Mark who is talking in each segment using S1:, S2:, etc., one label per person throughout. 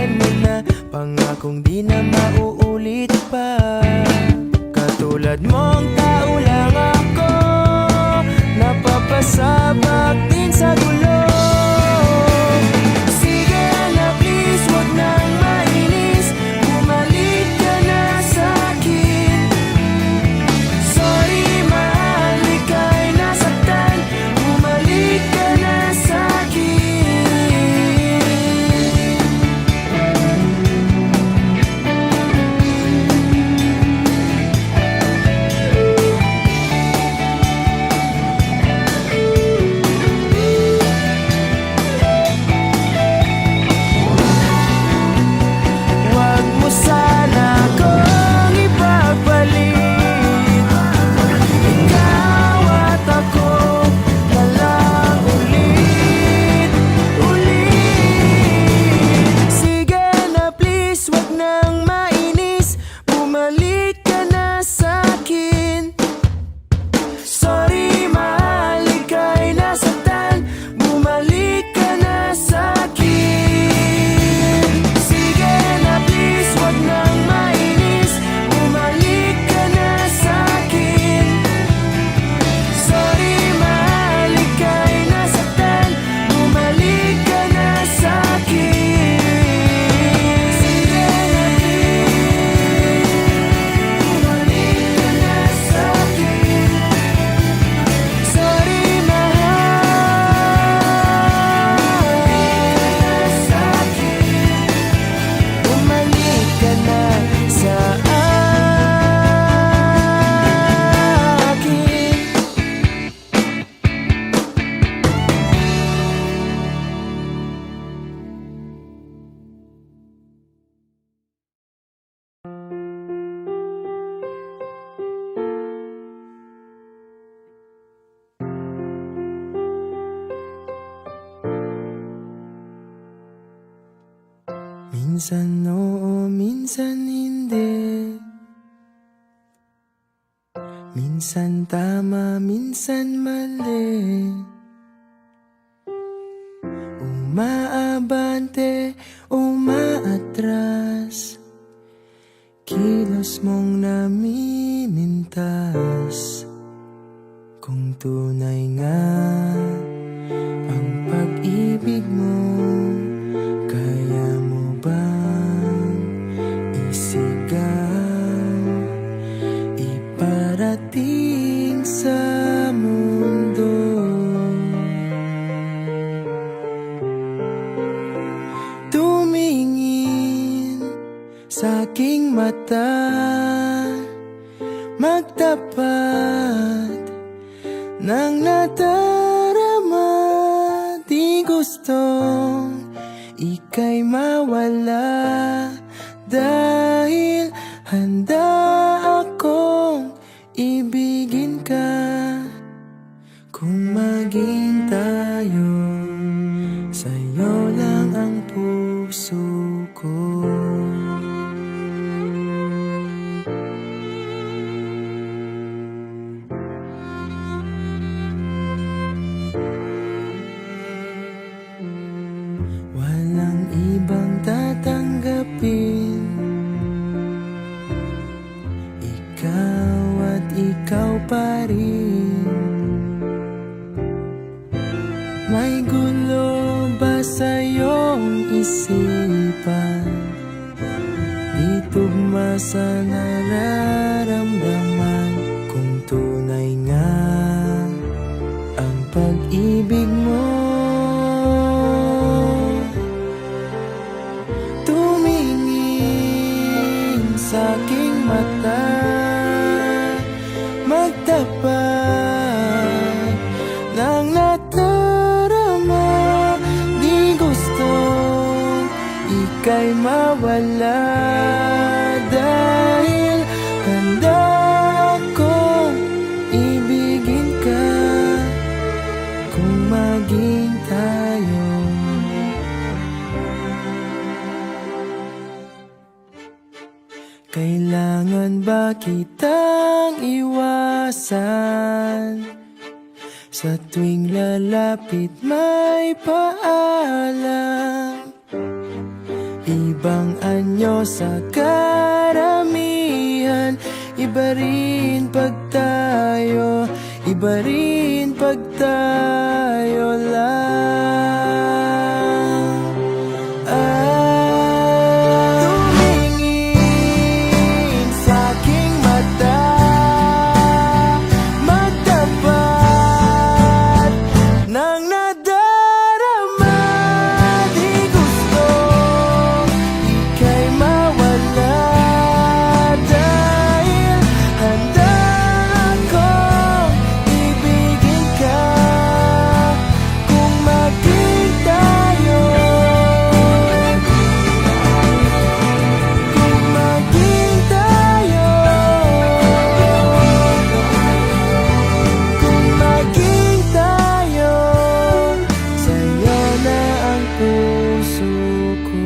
S1: sabihin mo na pangakong di na mauulit pa. Katulad mong tao lang ako, napapasabak din sa gulo. Sige na please, wag nang mainis, bumalik ka na sa'kin. Sorry mahal, ika'y nasaktan, bumalik ka na sa'kin. Wag mo sana akong ipapalit, ikaw at ako na lang ulit, ulit. Sige na please, wag nang mainis, bumalik ka na sa'kin. Sorry mahal, ika'y nasaktan, bumalik ka na sa'kin. Sige na please, wag nang mainis, bumalik ka na sa'kin. Sorry mahal, ika'y nasaktan, bumalik ka na sa'kin. Sige na please, bumalik ka na sa'kin. Sorry mahal, sa'kin, bumalik ka na sa akin. Minsan oo, minsan hindi. Minsan tama, minsan mali. Umaabante, umaatras, kilos mong namimintas. Kung tunay nga ang pag-ibig mo, kaya mo bang isigaw, iparating sa mundo? Tumingin sa'king mata, magtapat ng nadarama. Di gustong ika'y mawala, dahil handa akong ibigin ka. Kung maging tayo, sa'yo lang ang puso ko. Walang ibang tatanggapin, ikaw at ikaw pa rin. May gulo ba sa iyong isipan? Di tugma sa nararamdaman. Kung tunay nga ang pag-ibig mo, tumingin sa'king mata, magtapat ng nadarama. Di gusto ika'y mawala, dahil handa akong ibigin ka. Kung maging tayo, kailangan ba kitang iwasan? Sa tuwing lalapit may paalam, Ibang anyo sa karamihan. Iba rin pag tayo, iba rin pag tayo lang. Tumingin sa'king mata, magtapat ng nadarama. Di gusto ika'y mawala, dahil handa akong ibigin ka kung maging tayo. Kung maging tayo, kung maging tayo, sa'yo na ang puso ko.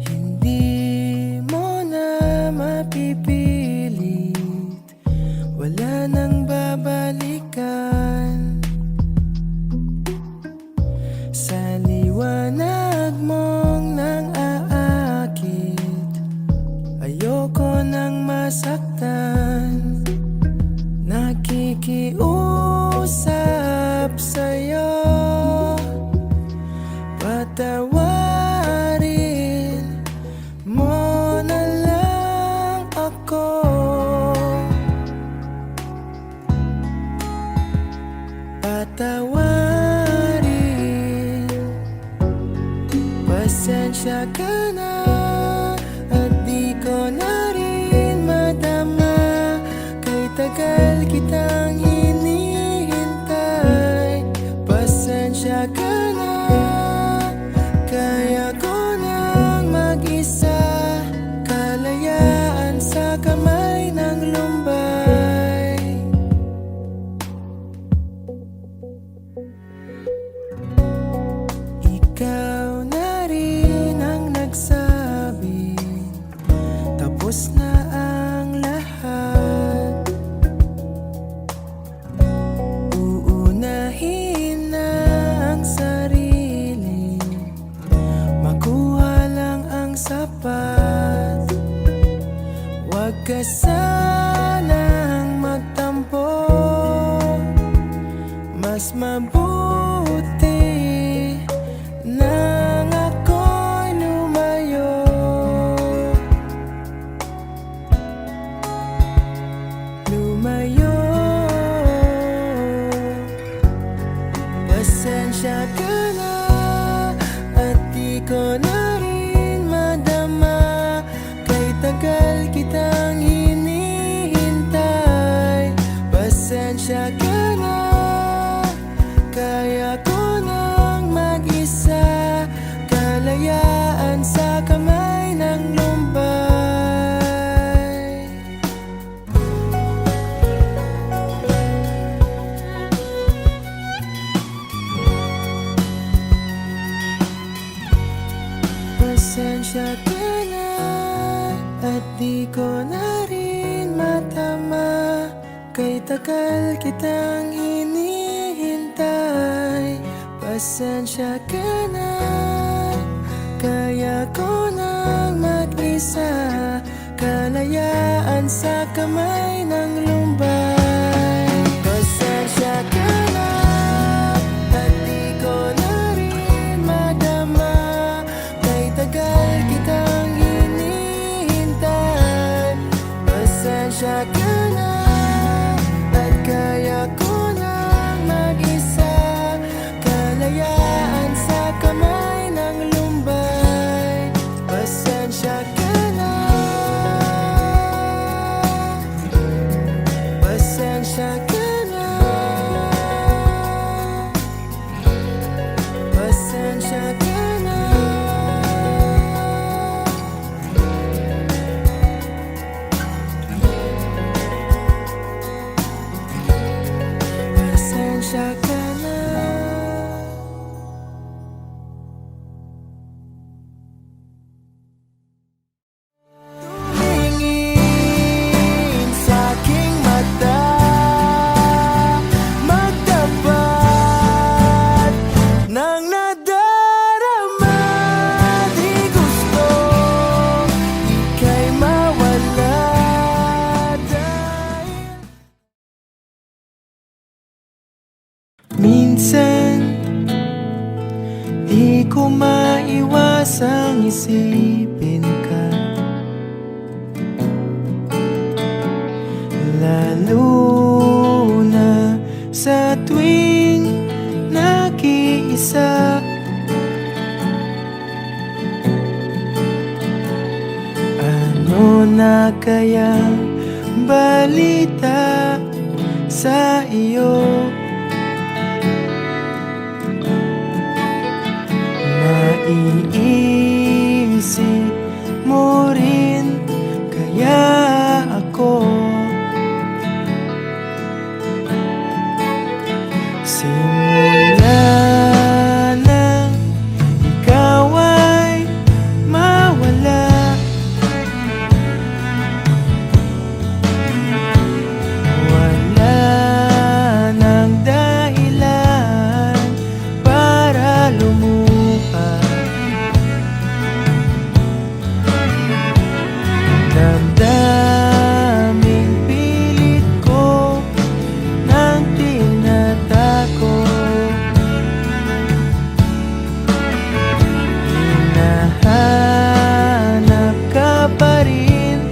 S1: Hindi mo na mapipilit, wala nang babalikan. Sa liwanag mong nang aakit, ayoko nang masaktan. Nakikiusap sa'yo, patawarin mo na lang ako. Patawarin, pasensya ka na, at di ko na rin madama. Kay tagal kitang hinihintay. Pasensya ka na, kaya ko nang mag-isa. Kalayaan sa kamay ng lumbay. Ikaw na rin ang nagsabi, tapos na ang lahat. Uunahin na ang sarili, makuha lang ang sapat. Huwag ka sanang magtampo, mas mabuti nang ako'y lumayo. Lumayo, pasensya ka na, at di ko na rin madama. Kay tagal kitang hinihintay. Pasensya ka na, kaya ko nang mag-isa. Kalayaan sa kamay ng lumbay. Pasensya ka na, at di ko na rin matama. Kay tagal kitang hinihintay. Pasensya ka na, kaya ko nang mag-isa. Kalayaan sa kamay ng lumbay. Pasensya ka na, at di ko na rin madama. Kay tagal kitang hinihintay. Pasensya ka na, at kaya ko nang mag-isa. Kalayaan sa kamay ng lumbay. Pasensya ka na, Di ko maiwasang isipin ka, lalo na sa tuwing nag-iisa. Ano na kayang balita sa iyo? Naiisip mo rin kaya ako? Simula nang ikaw ay mawala, wala nang dahilan para lumuha. Damdaming pilit ko nang tinatago, hinahanap ka pa rin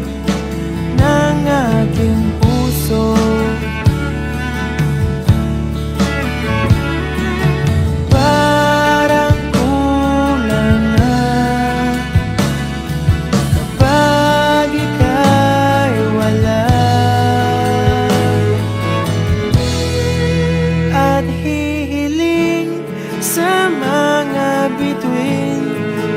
S1: ng aking puso. Parang kulang na kapag ika'y wala, at hihiling sa mga bituin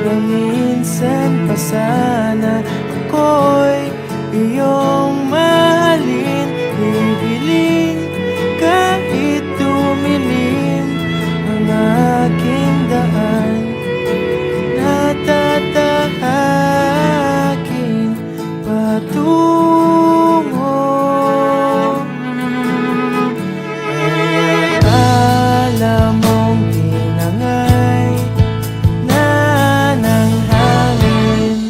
S1: na minsan pa sana ako'y iyong mahalin. Hihiling kahit tumilim ang aking daan, natatahakin patungo. Alam mong tinangay na ng hangin,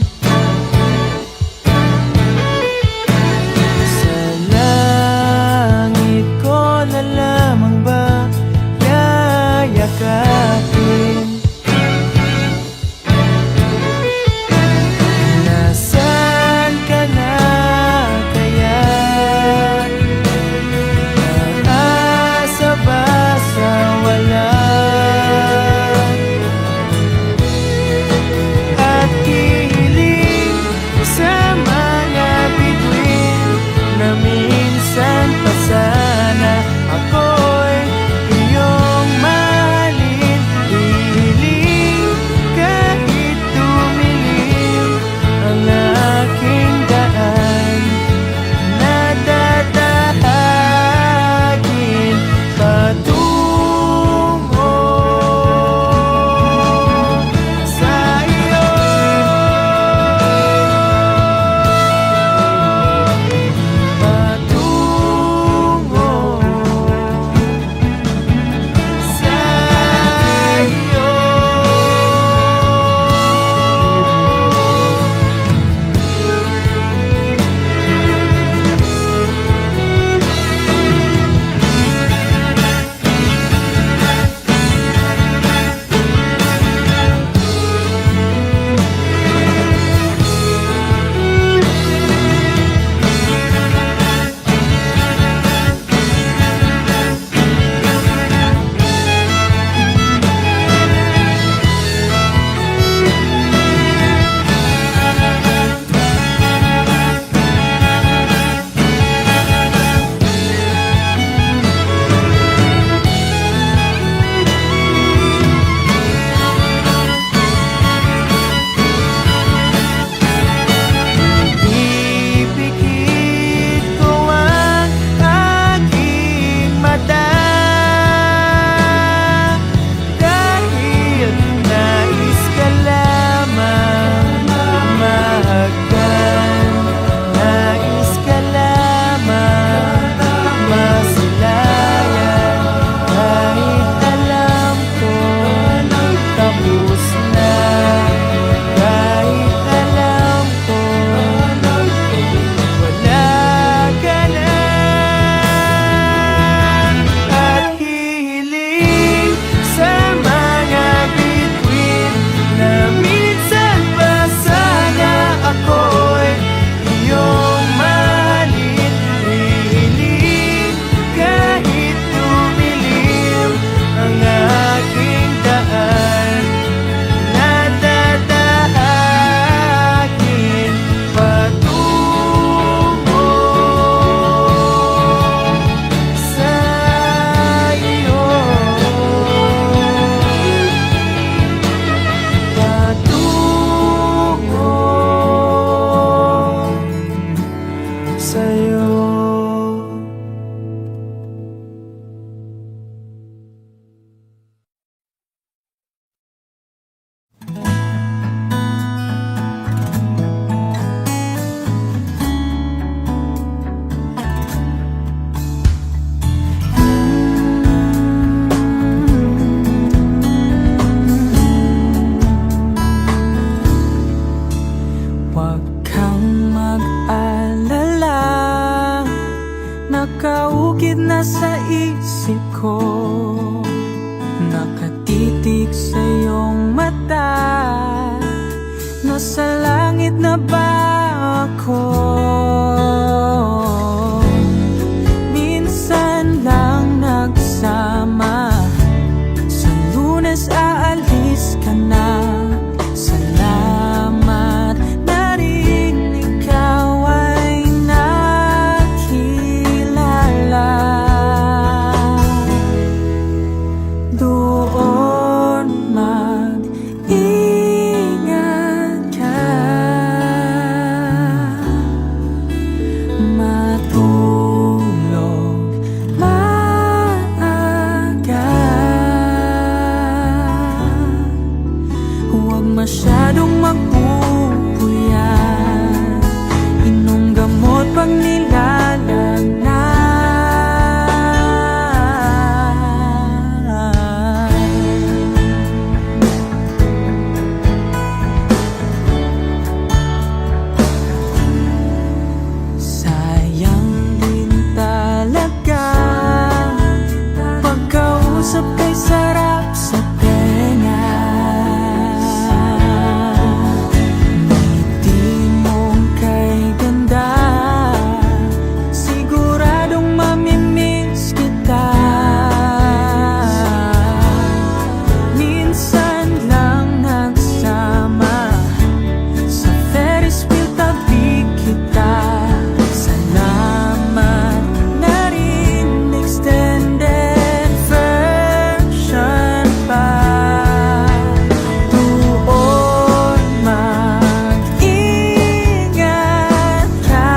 S1: Nasa langit na ba ako? Minsan lang nagsama. Sa Lunes aalis ka na. Salamat na rin ikaw ay nakilala. Doon mag-ingat ka. Matulog maaga. Huwag masyadong magpupuyat. Inom gamot pag nilalagnat. Sayang din talaga pagkausap kay sarap sa tenga. Ngiti mong kay ganda, siguradong mamimiss kita. Minsan lang nagsama. Sa Ferris wheel tabi kita. Salamat na rin extended version pa. Doon mag-ingat ka.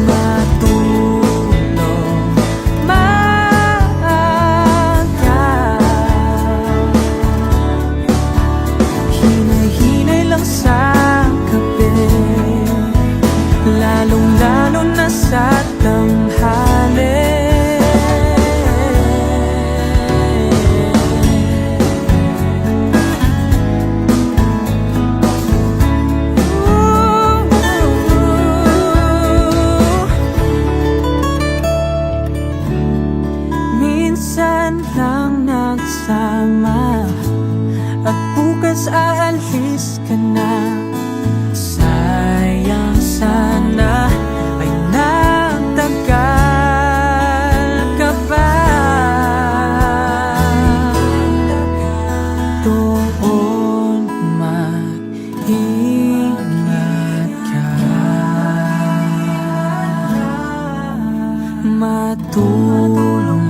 S1: Matulog maaga. Hinay-hinay lang sa kape, lalong-lalo na sa tanghali. Minsan lang nagsama at bukas aalis ka na. Sayang sana ay nagtagal ka pa. Doon mag-ingat ka. Matulog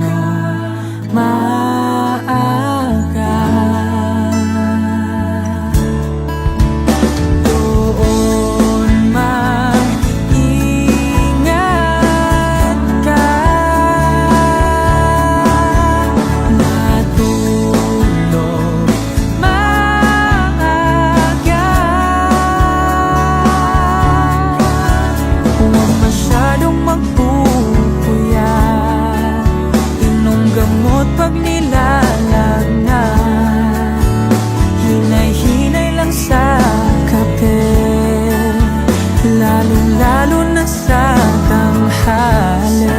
S1: maaga. Doon mag-ingat ka. Matulog maaga. Huwag masyadong magpupuyat. Inom gamot pag nilalagnat. Hinay-hinay lang sa kape, lalong-lalo na sa tanghali.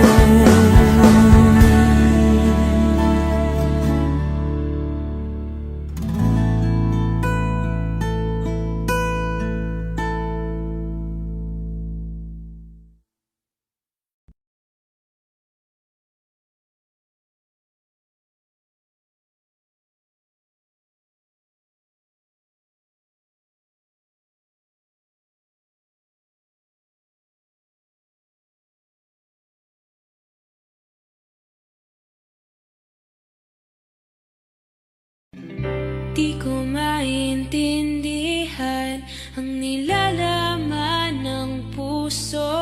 S2: Di ko maintindihan ang nilalaman ng puso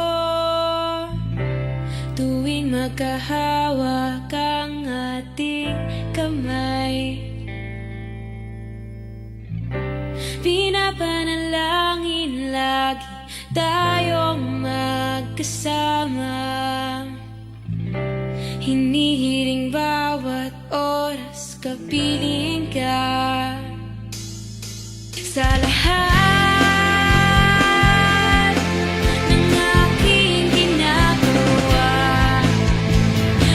S2: tuwing magkahawak ang ating kamay. Pinapanalangin lagi tayong magkasama. Hinihiling bawat oras kapiling ka. Sa lahat ng aking ginagawa,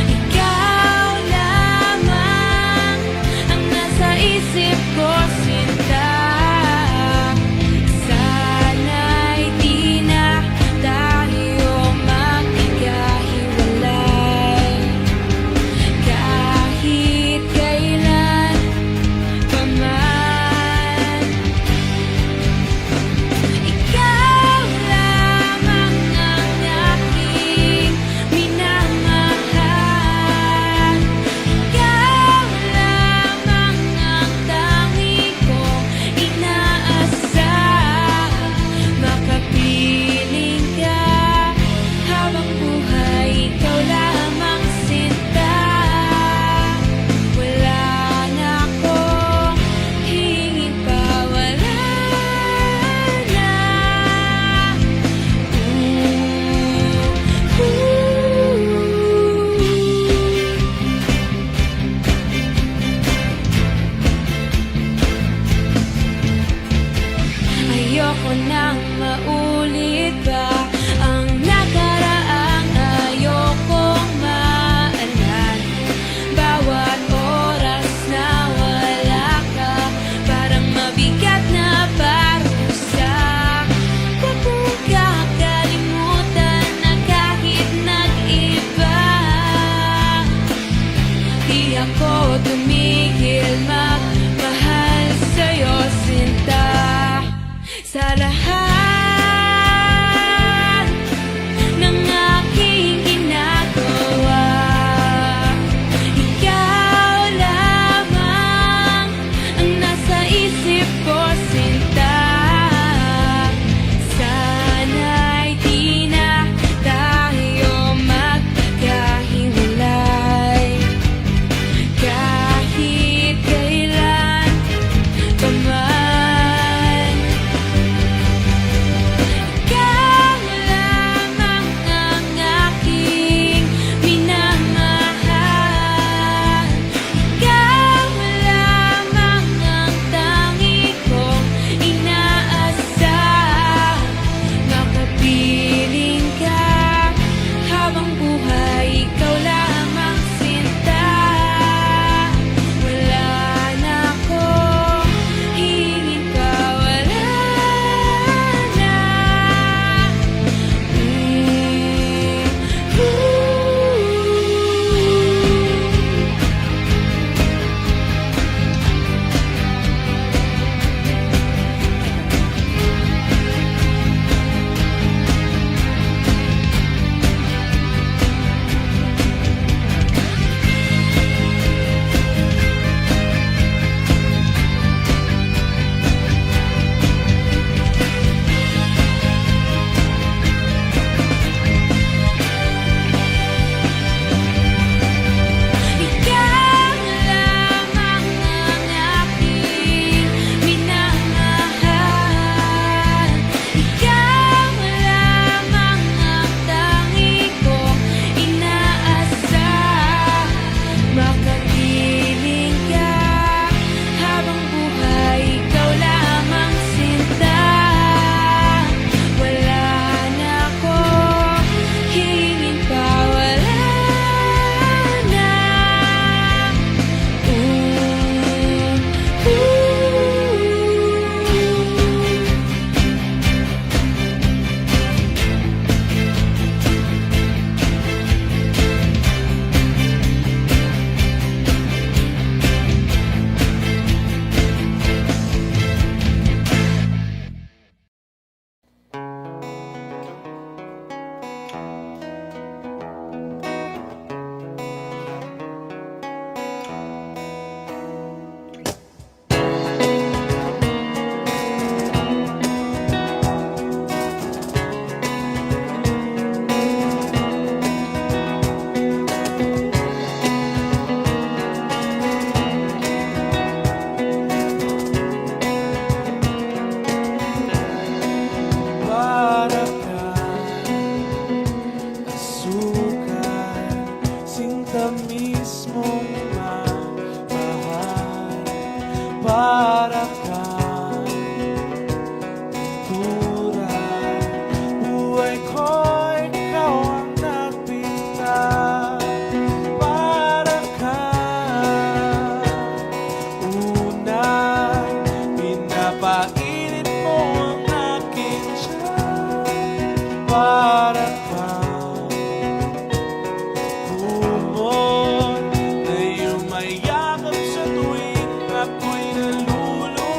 S2: ikaw lamang ang nasa isip ko. Ayoko nang maulit pa ang nakaraang ayokong maalala. Bawat oras na wala ka, parang mabigat na parusa. Huwag mong kakalimutan na kahit nag-iba, di ako tumigil magmahal sa'yo, sinta. Sa lahat ng aking ginagawa, ikaw lamang ang nasa isip ko, sinta. Sana'y di na tayo magkahiwalay kahit kailan pa man. Ikaw lamang ang aking minamahal. Ikaw lamang ang tangi kong inaasam. Makapiling ka habang buhay, ikaw lamang, sinta. Wala na akong hihingin pa, wala na. Ikaw lamang ang aking minamahal. Ikaw lamang ang tangi kong inaasam. Makapiling ka habang buhay, ikaw lamang, sinta. Wala na akong hihingin pa, wala na.
S1: Para kang asukal, sinta mismong mahal. Para kang pintura, buhay ko'y ikaw ang nagpinta. Para kang unay, pinapainit mo ang aking tiyan. Para kang kumot na yumayakap sa tuwing ako'y nalulungkot.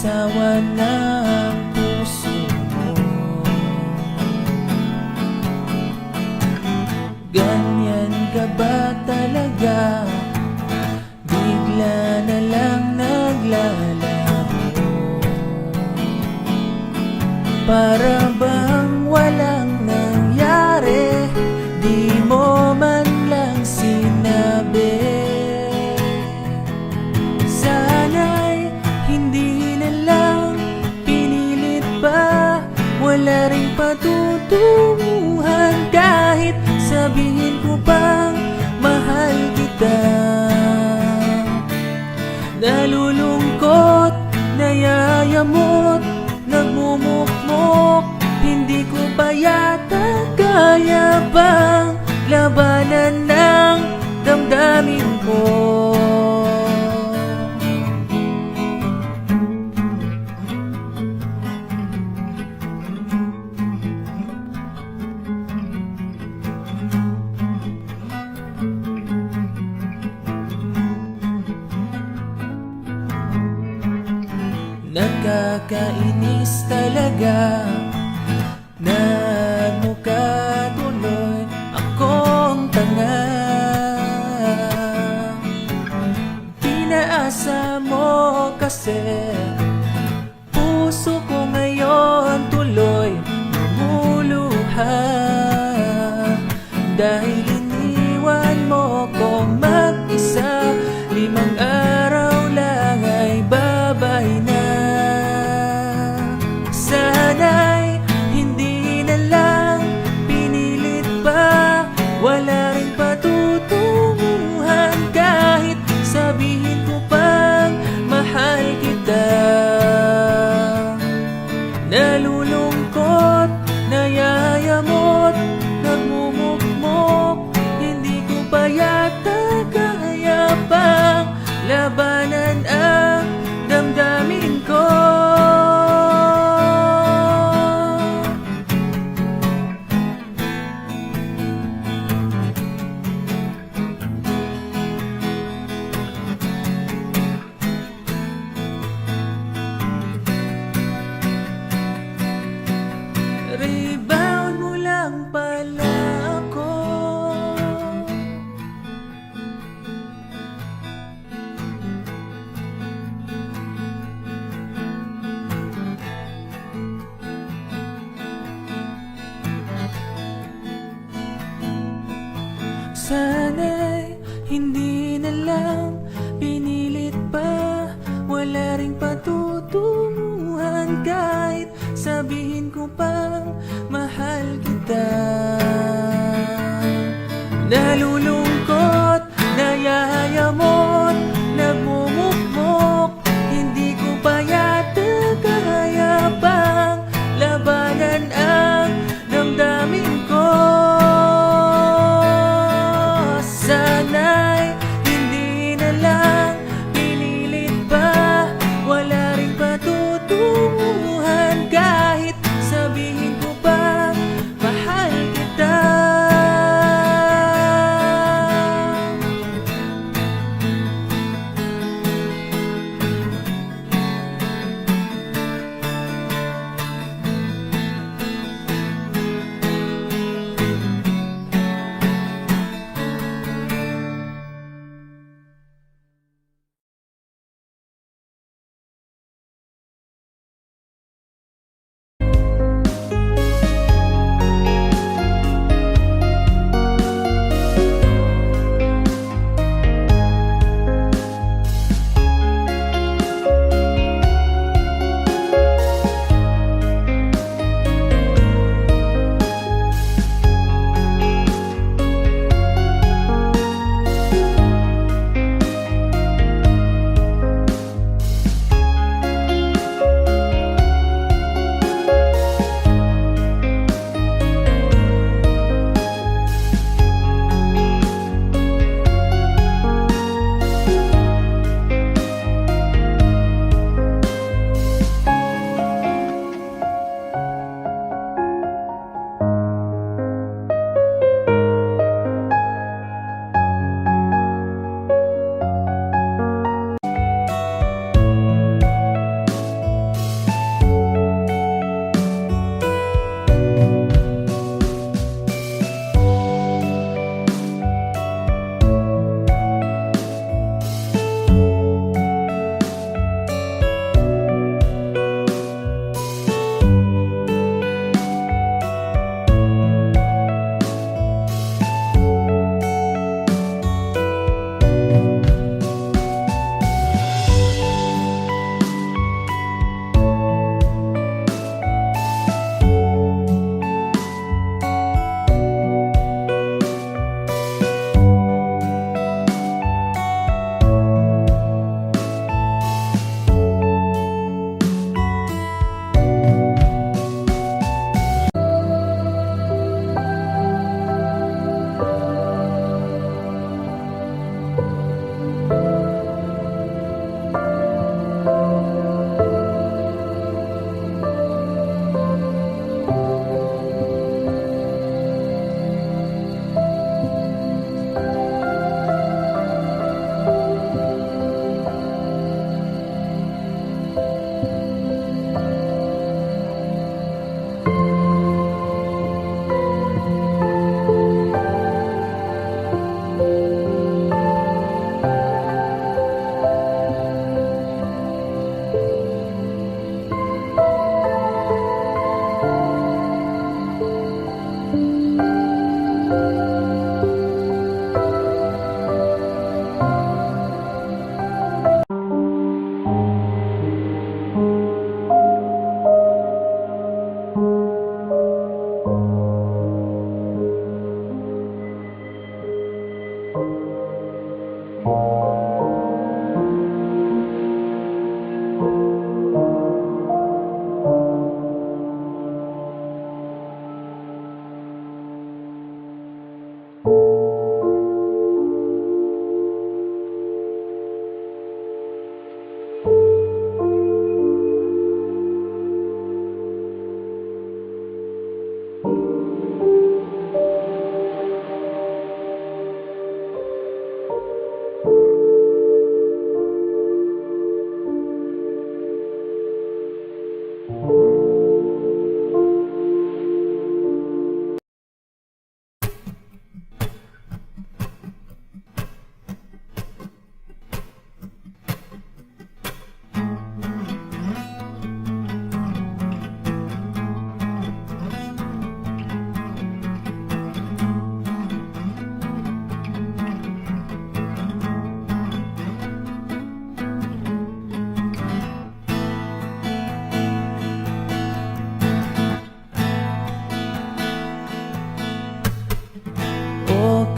S1: sawa ng puso mo. Ganyan ka ba talaga? Bigla na lang naglalaho, para bang walang nangyari, di mo man lang sinabi. Sana'y hindi na lang pinilit pa, wala ring patutunguhan, kahit sabihin ko pang mahal kita. Nalulungkot, nayayamot, nagmumukmok, hindi ko pa yata kaya bang labanan ng damdamin ko. Nakakainis talaga, nagmukha tuloy akong tanga. Pinaasa mo kasi puso ko ngayon tuloy lumuluha, dahil iniwan mo kong mag-isa. 5 araw lang ay babay na. Sana'y hindi na lang pinilit pa, wala ring patutunguhan, kahit sabihin ko pang mahal kita. Nalulungkot, nayayamot, nagmumukmok, hindi ko pa yata kaya pang labanan ang damdamin ko. Rebound mo lang pala ako. Sana'y hindi na lang pinilit pa, wala ring patutunguhan, kahit sabihin ko pang mahal kita. Nalulungkot, nayayamot, nagmumukmok, hindi ko pa yata kaya bang labanan ang damdamin ko. Sana'y hindi na lang pinilit pa, wala ring patutunguhan, kahit sabihin ko pa mahal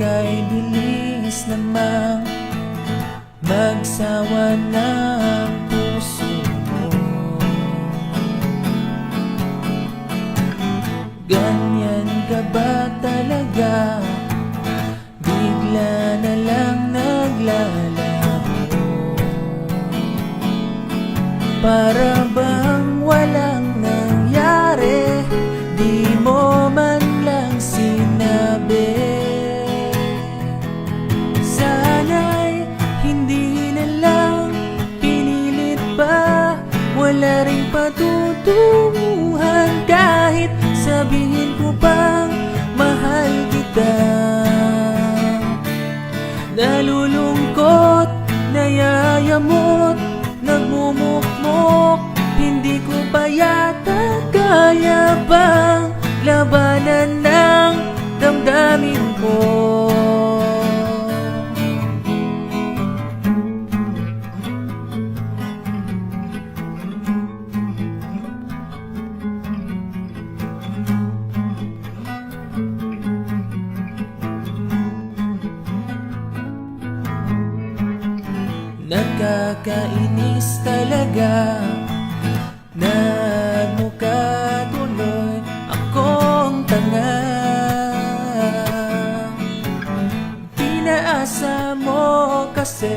S1: kay bilis namang magsawa ng puso mo. Ganyan ka ba talaga? Bigla na lang naglalaho, para bang walang nangyari, di mo man lang sinabi. Sana'y hindi na lang pinilit pa, wala ring patutunguhan, kahit sabihin ko pang mahal kita. Nalulungkot, nayayamot, nagmumukmok, hindi ko pa yata kaya bang labanan ng damdamin ko. Nakakainis talaga, nagmukha tuloy akong tanga. Pinaasa mo kasi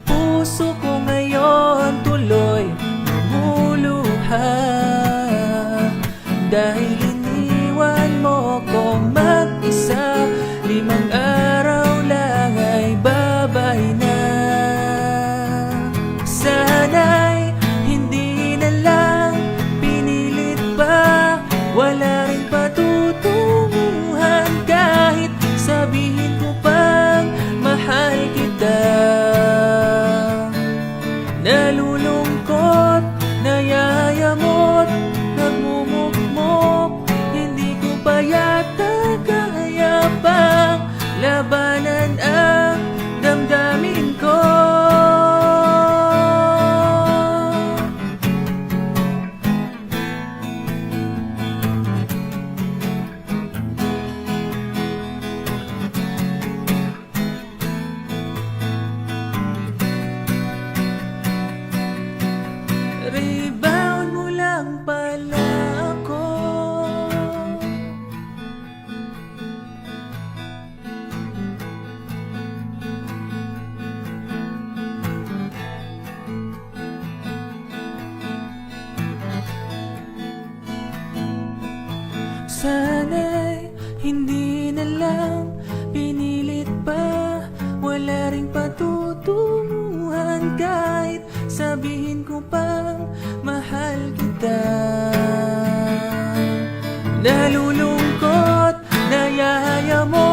S1: puso ko ngayon tuloy lumuluha, dahil iniwan mo ko mag-isa. 5 araw lang ay babay na. Sana'y hindi na lang pinilit pa, wala ring patutunguhan, kahit sabihin ko pang mahal kita. Nalulungkot, nayayamot, nagmumukmok, hindi ko pa yata kaya pang labanan ang damdamin ko. Rebound mo lang pala ako. Sana'y hindi na lang pinilit pa, wala ring patutunguhan, kahit sabihin ko pang mahal kita. Nalulungkot, nayayamot,